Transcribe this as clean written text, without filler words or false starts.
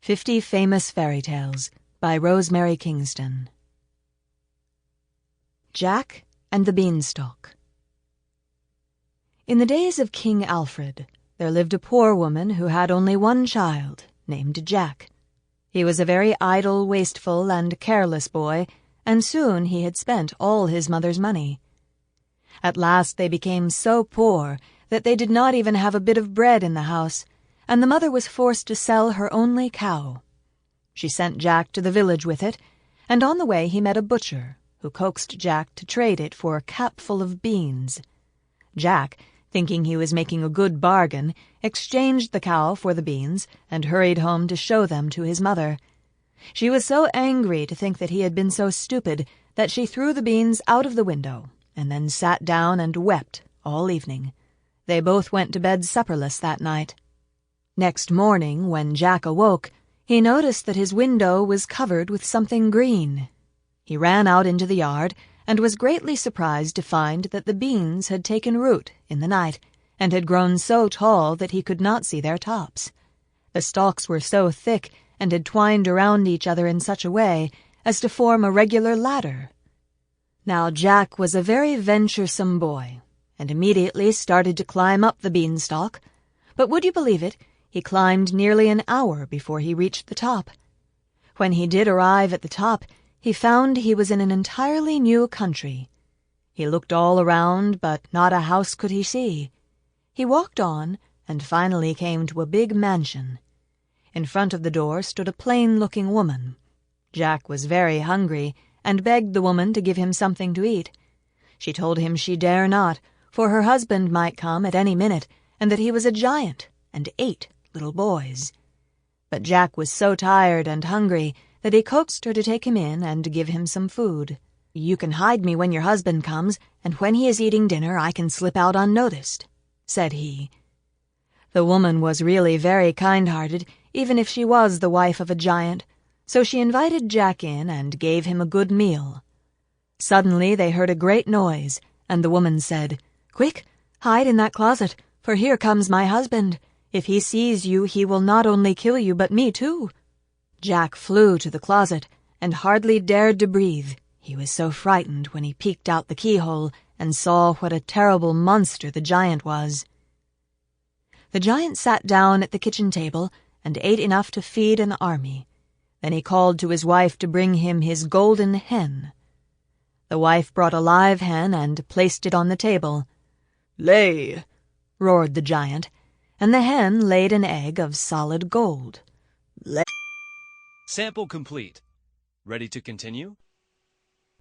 50 Famous Fairy Tales by Rosemary Kingston. Jack and the Beanstalk. In the days of King Alfred, there lived a poor woman who had only one child, named Jack. He was a very idle, wasteful, and careless boy, and soon he had spent all his mother's money. At last they became so poor that they did not even have a bit of bread in the house, and the mother was forced to sell her only cow. She sent Jack to the village with it, and on the way he met a butcher, who coaxed Jack to trade it for a capful of beans. Jack, thinking he was making a good bargain, exchanged the cow for the beans and hurried home to show them to his mother. She was so angry to think that he had been so stupid that she threw the beans out of the window and then sat down and wept all evening. They both went to bed supperless that night. Next morning, when Jack awoke, he noticed that his window was covered with something green. He ran out into the yard and was greatly surprised to find that the beans had taken root in the night and had grown so tall that he could not see their tops. The stalks were so thick and had twined around each other in such a way as to form a regular ladder. Now Jack was a very venturesome boy, and immediately started to climb up the beanstalk, but would you believe it, he climbed nearly an hour before he reached the top. When he did arrive at the top, he found he was in an entirely new country. He looked all around, but not a house could he see. He walked on, and finally came to a big mansion. In front of the door stood a plain-looking woman. Jack was very hungry, and begged the woman to give him something to eat. She told him she dare not, for her husband might come at any minute, and that he was a giant, and ate little boys. But Jack was so tired and hungry that he coaxed her to take him in and give him some food. "You can hide me when your husband comes, and when he is eating dinner I can slip out unnoticed," said he. The woman was really very kind-hearted, even if she was the wife of a giant, so she invited Jack in and gave him a good meal. Suddenly they heard a great noise, and the woman said, "Quick, hide in that closet, for here comes my husband. If he sees you, he will not only kill you, but me too." Jack flew to the closet, and hardly dared to breathe. He was so frightened when he peeked out the keyhole and saw what a terrible monster the giant was. The giant sat down at the kitchen table and ate enough to feed an army. Then he called to his wife to bring him his golden hen. The wife brought a live hen and placed it on the table. "Lay!" roared the giant, and the hen laid an egg of solid gold. Sample complete. Ready to continue?